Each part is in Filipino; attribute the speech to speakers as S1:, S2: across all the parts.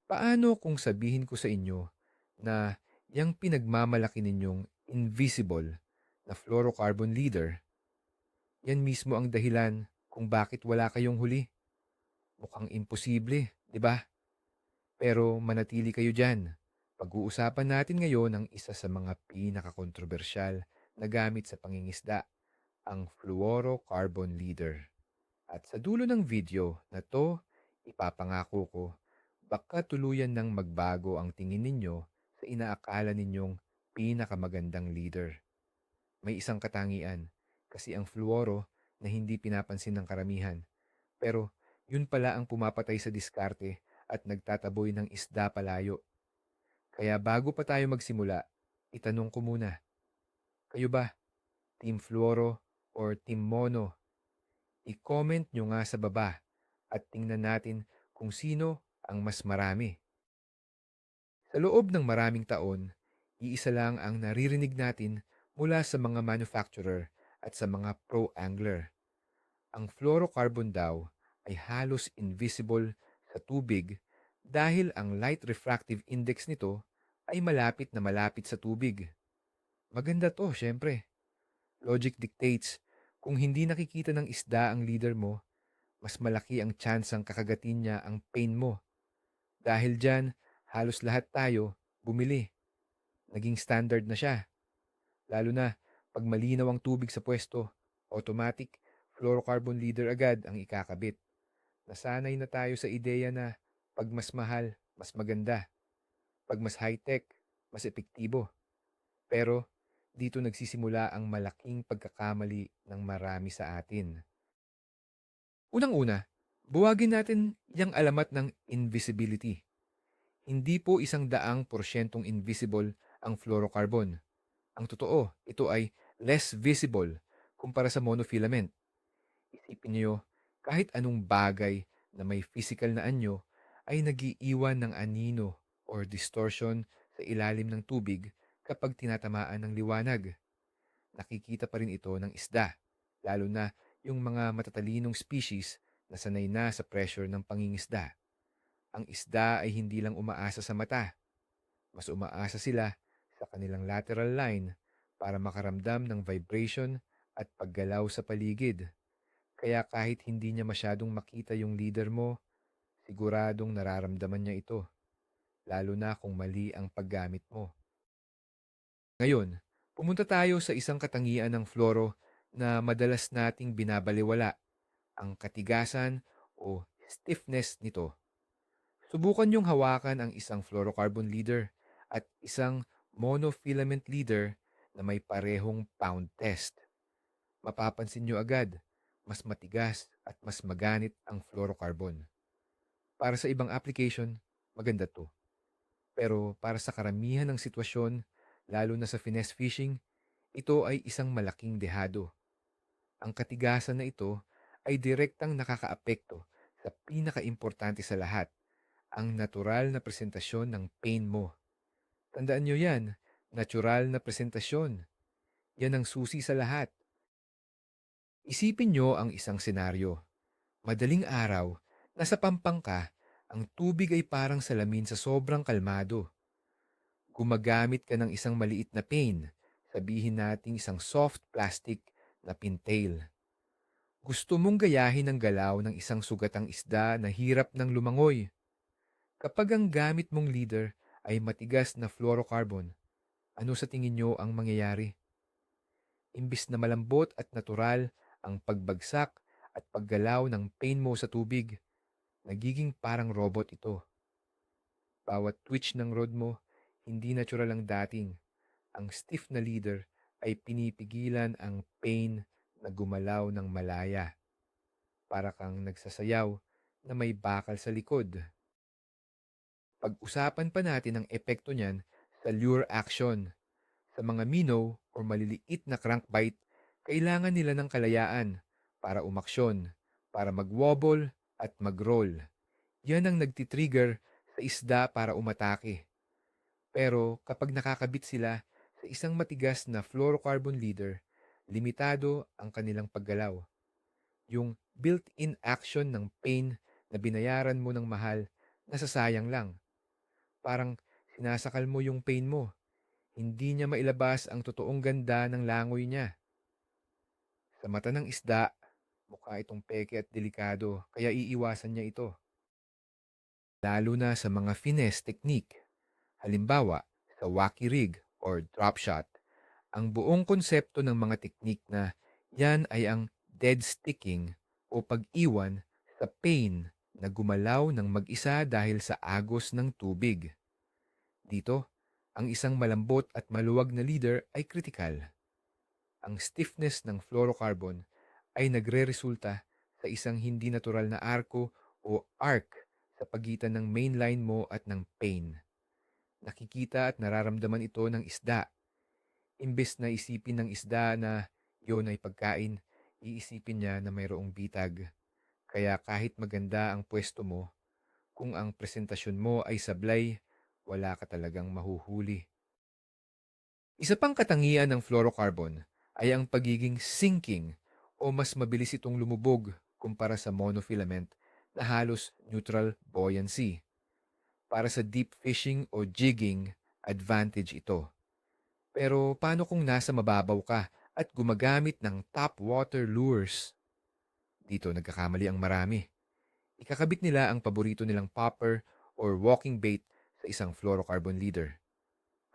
S1: Paano kung sabihin ko sa inyo na yang pinagmamalaki ninyong invisible na fluorocarbon leader, yan mismo ang dahilan kung bakit wala kayong huli? Mukhang imposible, di ba? Pero manatili kayo dyan. Pag-uusapan natin ngayon ang isa sa mga pinakakontrobersyal na gamit sa pangingisda, ang fluorocarbon leader. At sa dulo ng video na to, ipapangako ko, baka tuluyan ng magbago ang tingin ninyo sa inaakala ninyong pinakamagandang leader. May isang katangian, kasi ang fluoro na hindi pinapansin ng karamihan. Pero yun pala ang pumapatay sa diskarte at nagtataboy ng isda palayo. Kaya bago pa tayo magsimula, itanong ko muna, kayo ba, Team Fluoro or Team Mono? I-comment nyo nga sa baba at tingnan natin kung sino ang mas marami. Sa loob ng maraming taon, iisa lang ang naririnig natin mula sa mga manufacturer at sa mga pro-angler. Ang fluorocarbon daw ay halos invisible sa tubig dahil ang light refractive index nito ay malapit na malapit sa tubig. Maganda to, syempre. Logic dictates, kung hindi nakikita ng isda ang leader mo, mas malaki ang tsansang kakagatin niya ang pain mo. Dahil dyan, halos lahat tayo bumili. Naging standard na siya. Lalo na pag malinaw ang tubig sa pwesto, automatic fluorocarbon leader agad ang ikakabit. Nasanay na tayo sa ideya na pag mas mahal, mas maganda. Pag mas high-tech, mas epektibo. Pero dito nagsisimula ang malaking pagkakamali ng marami sa atin. Unang-una, buwagin natin yung alamat ng invisibility. Hindi po 100% invisible ang fluorocarbon. Ang totoo, ito ay less visible kumpara sa monofilament. Isipin niyo, kahit anong bagay na may physical na anyo ay nagiiwan ng anino or distortion sa ilalim ng tubig kapag tinatamaan ng liwanag. Nakikita pa rin ito ng isda, lalo na yung mga matatalinong species na sanay na sa pressure ng pangingisda. Ang isda ay hindi lang umaasa sa mata, mas umaasa sila sa kanilang lateral line para makaramdam ng vibration at paggalaw sa paligid. Kaya kahit hindi niya masyadong makita yung leader mo, siguradong nararamdaman niya ito, lalo na kung mali ang paggamit mo. Ngayon, pumunta tayo sa isang katangian ng fluoro na madalas nating binabaliwala, ang katigasan o stiffness nito. Subukan niyong hawakan ang isang fluorocarbon leader at isang monofilament leader na may parehong pound test. Mapapansin niyo agad, mas matigas at mas maganit ang fluorocarbon. Para sa ibang application, maganda to. Pero para sa karamihan ng sitwasyon, lalo na sa finesse fishing, ito ay isang malaking dehado. Ang katigasan na ito ay direktang nakakaapekto sa pinakaimportante sa lahat, ang natural na presentasyon ng pain mo. Tandaan nyo yan, natural na presentasyon. Yan ang susi sa lahat. Isipin nyo ang isang senaryo. Madaling araw, nasa pampang ka, ang tubig ay parang salamin sa sobrang kalmado. Gumagamit ka ng isang maliit na pain, sabihin nating isang soft plastic na pintail. Gusto mong gayahin ang galaw ng isang sugatang isda na hirap ng lumangoy. Kapag ang gamit mong leader ay matigas na fluorocarbon, ano sa tingin nyo ang mangyayari? Imbis na malambot at natural ang pagbagsak at paggalaw ng pain mo sa tubig, nagiging parang robot ito. Bawat twitch ng rod mo, hindi natural ang dating. Ang stiff na leader ay pinipigilan ang pain na gumalaw ng malaya. Para kang nagsasayaw na may bakal sa likod. Pag-usapan pa natin ang epekto niyan sa lure action. Sa mga minnow o maliliit na crankbait, kailangan nila ng kalayaan para umaksyon, para mag-wobble at mag-roll. Yan ang nagtitrigger sa isda para umatake. Pero kapag nakakabit sila sa isang matigas na fluorocarbon leader, limitado ang kanilang paggalaw. Yung built-in action ng pain na binayaran mo ng mahal, nasasayang lang. parang sinasakal mo yung pain mo. Hindi niya mailabas ang totoong ganda ng langoy niya. Sa mata ng isda, mukha itong peke at delikado, kaya iiwasan niya ito. Lalo na sa mga finesse technique. Halimbawa, sa wacky rig or drop shot. Ang buong konsepto ng mga teknik na yan ay ang dead sticking o pag-iwan sa pain na gumalaw ng mag-isa dahil sa agos ng tubig. Dito, ang isang malambot at maluwag na leader ay kritikal. Ang stiffness ng fluorocarbon ay nagre-resulta sa isang hindi natural na arko o arc sa pagitan ng mainline mo at ng pain. Nakikita at nararamdaman ito ng isda. Imbes na isipin ng isda na yon ay pagkain, iisipin niya na mayroong bitag. Kaya kahit maganda ang pwesto mo, kung ang presentasyon mo ay sablay, wala ka talagang mahuhuli. Isa pang katangian ng fluorocarbon ay ang pagiging sinking o mas mabilis itong lumubog kumpara sa monofilament na halos neutral buoyancy. Para sa deep fishing o jigging, advantage ito. Pero paano kung nasa mababaw ka at gumagamit ng top water lures? Dito nagkakamali ang marami. Ikakabit nila ang paborito nilang popper or walking bait sa isang fluorocarbon leader.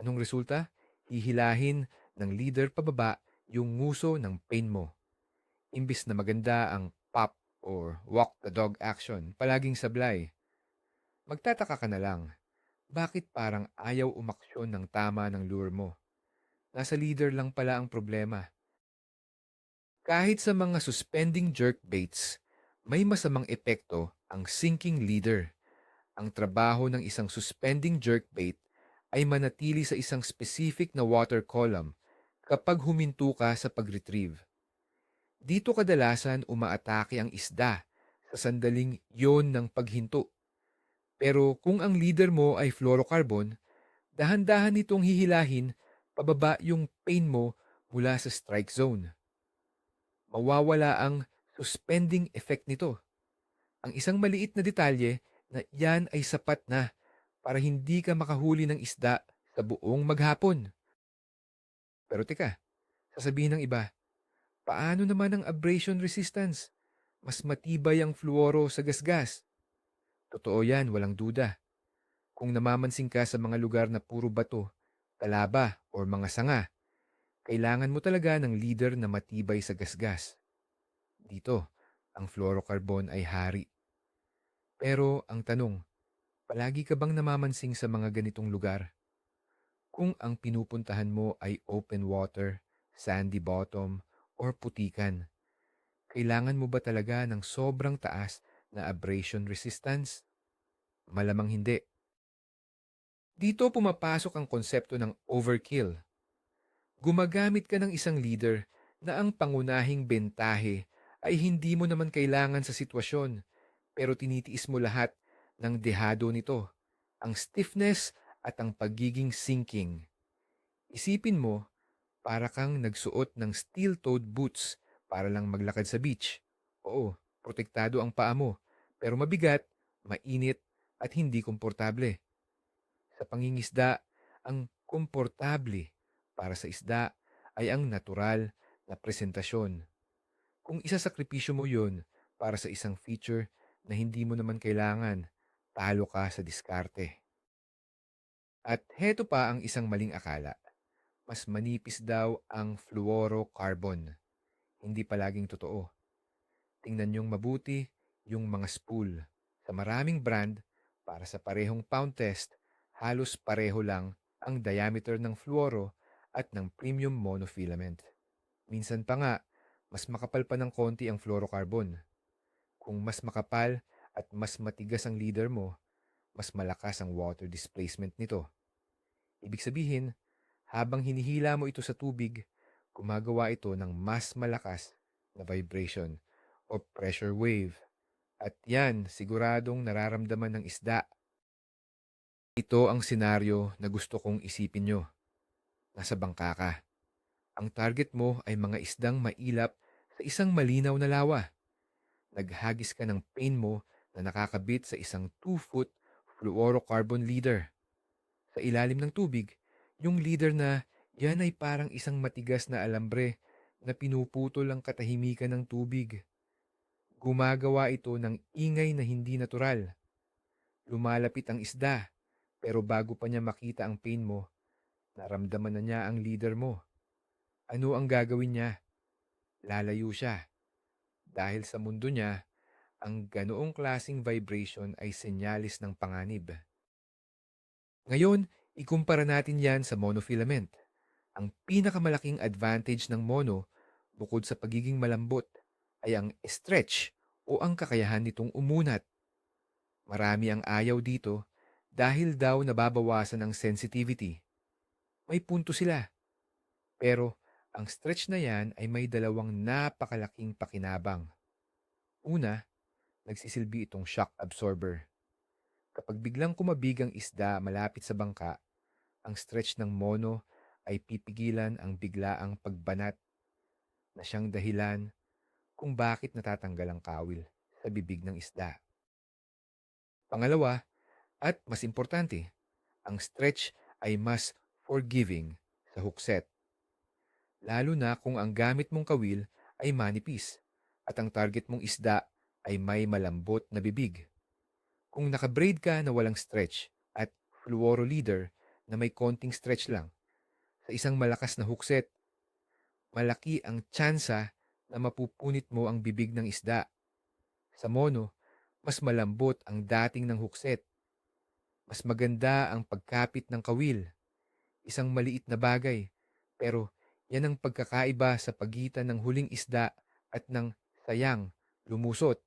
S1: Anong resulta? Hihilahin ng leader pababa yung nguso ng pain mo. Imbis na maganda ang pop or walk the dog action, palaging sablay. Magtataka ka na lang, bakit parang ayaw umaksyon ng tama ng lure mo? Nasa leader lang pala ang problema. Kahit sa mga suspending jerkbaits, may masamang epekto ang sinking leader. Ang trabaho ng isang suspending jerkbait ay manatili sa isang specific na water column kapag huminto ka sa pag-retrieve. Dito kadalasan umaatake ang isda sa sandaling yon ng paghinto. Pero kung ang leader mo ay fluorocarbon, dahan-dahan nitong hihilahin pababa yung pain mo mula sa strike zone. Mawawala ang suspending effect nito. Ang isang maliit na detalye na yan ay sapat na para hindi ka makahuli ng isda sa buong maghapon. Pero teka, sasabihin ng iba, paano naman ang abrasion resistance? Mas matibay ang fluoro sa gasgas. Totoo yan, walang duda. Kung namamansin ka sa mga lugar na puro bato, talaba, o mga sanga, kailangan mo talaga ng leader na matibay sa gasgas. Dito, ang fluorocarbon ay hari. Pero ang tanong, palagi ka bang namamansing sa mga ganitong lugar? Kung ang pinupuntahan mo ay open water, sandy bottom, or putikan, kailangan mo ba talaga ng sobrang taas na abrasion resistance? Malamang hindi. Dito pumapasok ang konsepto ng overkill. Gumagamit ka ng isang leader na ang pangunahing bentahe ay hindi mo naman kailangan sa sitwasyon, pero tinitiis mo lahat ng dehado nito, ang stiffness at ang pagiging sinking. Isipin mo, para kang nagsuot ng steel-toed boots para lang maglakad sa beach. Oo, protektado ang paa mo, pero mabigat, mainit, at hindi komportable. Sa pangingisda, ang komportable para sa isda ay ang natural na presentasyon. Kung isasakripisyo mo yun para sa isang feature na hindi mo naman kailangan, talo ka sa diskarte. At heto pa ang isang maling akala. Mas manipis daw ang fluorocarbon. Hindi palaging totoo. Tingnan niyong mabuti yung mga spool. Sa maraming brand, para sa parehong pound test, halos pareho lang ang diameter ng fluoro at ng premium monofilament. Minsan pa nga, mas makapal pa ng konti ang fluorocarbon. Kung mas makapal at mas matigas ang leader mo, mas malakas ang water displacement nito. Ibig sabihin, habang hinihila mo ito sa tubig, gumagawa ito ng mas malakas na vibration o pressure wave. At yan, siguradong nararamdaman ng isda. Ito ang senaryo na gusto kong isipin nyo. Nasa bangka ka. Ang target mo ay mga isdang mailap sa isang malinaw na lawa. Naghagis ka ng pain mo na nakakabit sa isang 2-foot fluorocarbon leader. sa ilalim ng tubig, yung leader na yan ay parang isang matigas na alambre na pinuputol ang katahimikan ng tubig. Gumagawa ito ng ingay na hindi natural. Lumalapit ang isda, pero bago pa niya makita ang pain mo, naramdaman na niya ang leader mo. Ano ang gagawin niya? Lalayo siya. Dahil sa mundo niya, ang ganoong klasing vibration ay senyalis ng panganib. Ngayon, ikumpara natin yan sa monofilament. Ang pinakamalaking advantage ng mono, bukod sa pagiging malambot, ay ang stretch o ang kakayahan nitong umunat. Marami ang ayaw dito dahil daw nababawasan ang sensitivity. May punto sila. Pero ang stretch na yan ay may dalawang napakalaking pakinabang. Una, nagsisilbi itong shock absorber. Kapag biglang kumabig ang isda malapit sa bangka, ang stretch ng mono ay pipigilan ang biglaang pagbanat na siyang dahilan kung bakit natatanggal ang kawil sa bibig ng isda. Pangalawa, at mas importante, ang stretch ay mas forgiving sa hookset, lalo na kung ang gamit mong kawil ay manipis at ang target mong isda ay may malambot na bibig. Kung nakabraid ka na walang stretch at fluoro leader na may konting stretch lang sa isang malakas na hookset, malaki ang tsansa na mapupunit mo ang bibig ng isda. Sa mono, mas malambot ang dating ng hookset. Mas maganda ang pagkapit ng kawil. Isang maliit na bagay, pero yan ang pagkakaiba sa pagitan ng huling isda at ng sayang lumusot.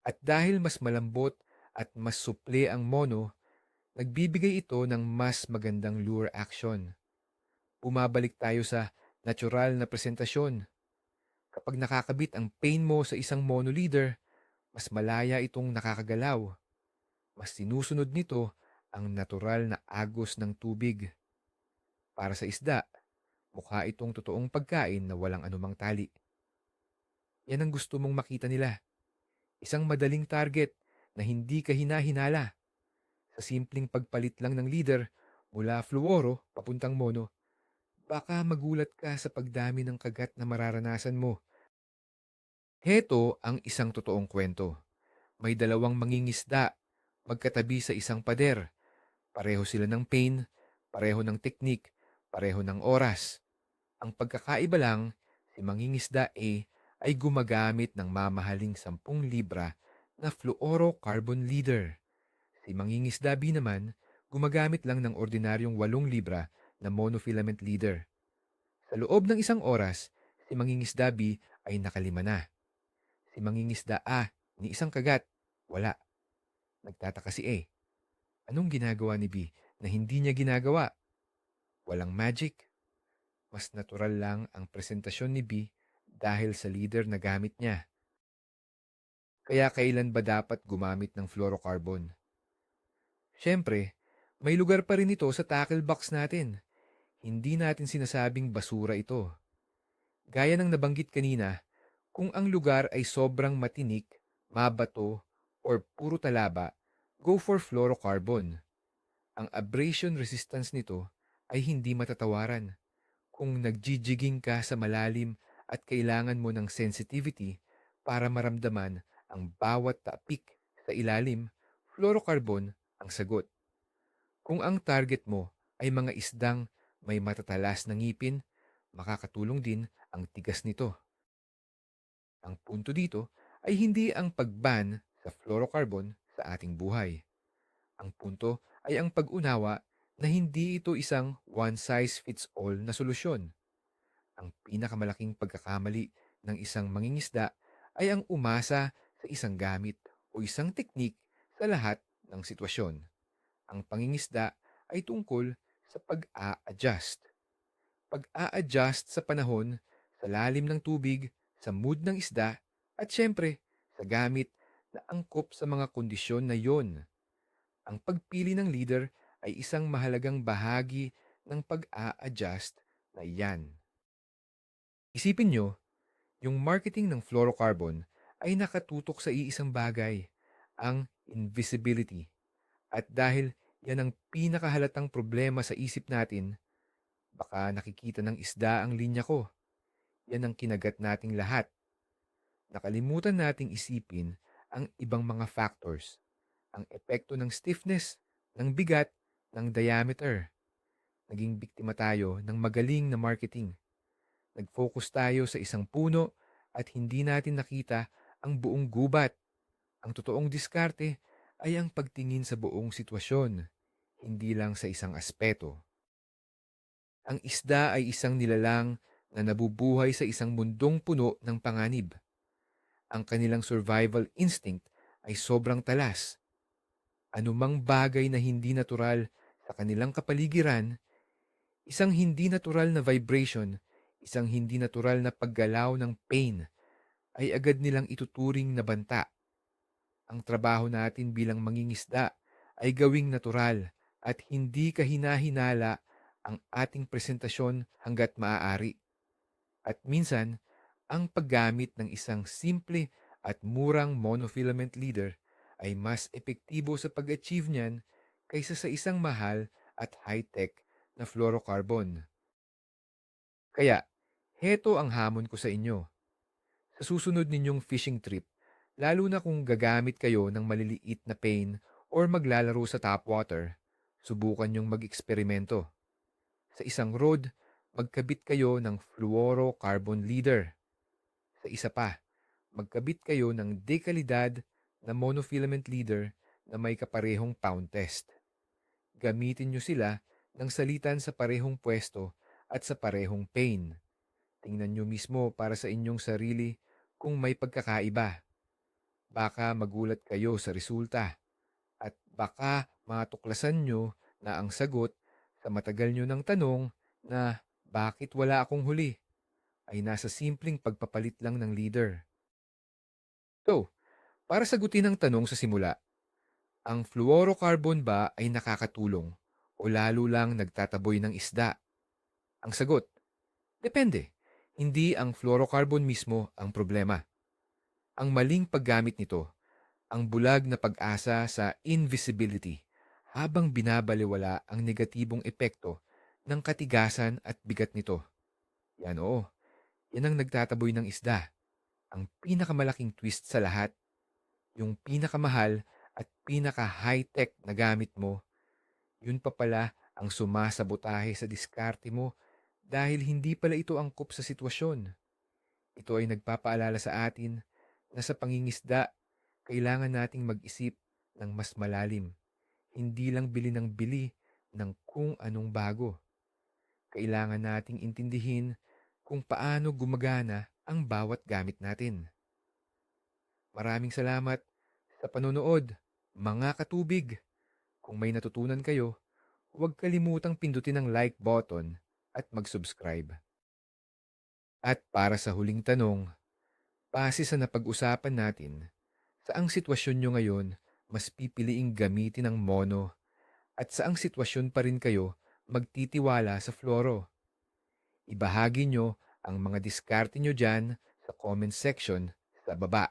S1: At dahil mas malambot at mas supli ang mono, nagbibigay ito ng mas magandang lure action. Bumabalik tayo sa natural na presentasyon. Kapag nakakabit ang pain mo sa isang mono leader, mas malaya itong nakakagalaw. Mas sinusunod nito ang natural na agos ng tubig. Para sa isda, mukha itong totoong pagkain na walang anumang tali. Yan ang gusto mong makita nila. Isang madaling target na hindi ka hinahinala. Sa simpleng pagpalit lang ng leader mula fluoro papuntang mono, baka magulat ka sa pagdami ng kagat na mararanasan mo. Heto ang isang totoong kwento. May dalawang mangingisda, magkatabi sa isang pader. Pareho sila ng pain, pareho ng teknik, pareho ng oras. Ang pagkakaiba lang, si mangingisda A ay gumagamit ng mamahaling 10 libra na fluorocarbon leader. Si mangingisda B naman, gumagamit lang ng ordinaryong 8 libra na monofilament leader. Sa loob ng isang oras, si mangingisda B ay nakalima na. Si mangingisda A, ni isang kagat, wala. Nagtataka si A. Anong ginagawa ni B na hindi niya ginagawa? Walang magic. Mas natural lang ang presentasyon ni B dahil sa leader na gamit niya. Kaya kailan ba dapat gumamit ng fluorocarbon? Siyempre, may lugar pa rin ito sa tackle box natin. Hindi natin sinasabing basura ito. Gaya ng nabanggit kanina, kung ang lugar ay sobrang matinik, mabato, or puro talaba, go for fluorocarbon. Ang abrasion resistance nito ay hindi matatawaran. Kung nagjijiging ka sa malalim at kailangan mo ng sensitivity para maramdaman ang bawat tapik sa ilalim, fluorocarbon ang sagot. Kung ang target mo ay mga isdang may matatalas na ngipin, makakatulong din ang tigas nito. Ang punto dito ay hindi ang pagban sa fluorocarbon sa ating buhay. Ang punto ay ang pag-unawa na hindi ito isang one-size-fits-all na solusyon. Ang pinakamalaking pagkakamali ng isang mangingisda ay ang umasa sa isang gamit o isang teknik sa lahat ng sitwasyon. Ang pangingisda ay tungkol sa pag-a-adjust. Pag-a-adjust sa panahon, sa lalim ng tubig, sa mood ng isda, at syempre, sa gamit na angkop sa mga kondisyon na yon. Ang pagpili ng leader ay isang mahalagang bahagi ng pag-a-adjust na yan. Isipin nyo, yung marketing ng fluorocarbon ay nakatutok sa iisang bagay, ang invisibility. At dahil Yan ang pinakahalatang problema sa isip natin. Baka nakikita ng isda ang linya ko. Yan ang kinagat nating lahat. Nakalimutan nating isipin ang ibang mga factors. Ang epekto ng stiffness, ng bigat, ng diameter. Naging biktima tayo ng magaling na marketing. Nag-focus tayo sa isang puno at hindi natin nakita ang buong gubat. Ang totoong diskarte ay ang pagtingin sa buong sitwasyon, hindi lang sa isang aspeto. Ang isda ay isang nilalang na nabubuhay sa isang mundong puno ng panganib. Ang kanilang survival instinct ay sobrang talas. Anumang bagay na hindi natural sa kanilang kapaligiran, isang hindi natural na vibration, isang hindi natural na paggalaw ng pain, ay agad nilang ituturing na banta. Ang trabaho natin bilang mangingisda ay gawing natural at hindi kahina-hinala ang ating presentasyon hanggat maaari. At minsan, ang paggamit ng isang simple at murang monofilament leader ay mas epektibo sa pag-achieve niyan kaysa sa isang mahal at high-tech na fluorocarbon. Kaya, heto ang hamon ko sa inyo. Sa susunod ninyong fishing trip, lalo na kung gagamit kayo ng maliliit na pain or maglalaro sa topwater, subukan nyong mag-eksperimento. Sa isang rod, magkabit kayo ng fluorocarbon leader. Sa isa pa, magkabit kayo ng dekalidad na monofilament leader na may kaparehong pound test. Gamitin nyo sila ng salitan sa parehong pwesto at sa parehong pain. Tingnan nyo mismo para sa inyong sarili kung may pagkakaiba. Baka magulat kayo sa resulta at baka matuklasan nyo na ang sagot sa matagal nyo ng tanong na bakit wala akong huli ay nasa simpleng pagpapalit lang ng leader. So, para sagutin ang tanong sa simula, ang fluorocarbon ba ay nakakatulong o lalo lang nagtataboy ng isda? Ang sagot, depende. Hindi ang fluorocarbon mismo ang problema. Ang maling paggamit nito, ang bulag na pag-asa sa invisibility habang binabaliwala ang negatibong epekto ng katigasan at bigat nito. Yan oo, yan ang nagtataboy ng isda. Ang pinakamalaking twist sa lahat, yung pinakamahal at pinaka-high-tech na gamit mo, yun pa pala ang sumasabotahe sa diskarte mo dahil hindi pala ito angkop sa sitwasyon. Ito ay nagpapaalala sa atin na sa pangingisda, kailangan nating mag-isip ng mas malalim. Hindi lang bili ng bili ng kung anong bago. Kailangan nating intindihin kung paano gumagana ang bawat gamit natin. Maraming salamat sa panonood, mga katubig. Kung may natutunan kayo, huwag kalimutang pindutin ang like button at mag-subscribe. At para sa huling tanong, base sa napag-usapan natin, saang sitwasyon nyo ngayon mas pipiliing gamitin ang mono at saang sitwasyon pa rin kayo magtitiwala sa fluoro? Ibahagi nyo ang mga diskarte nyo dyan sa comment section sa baba.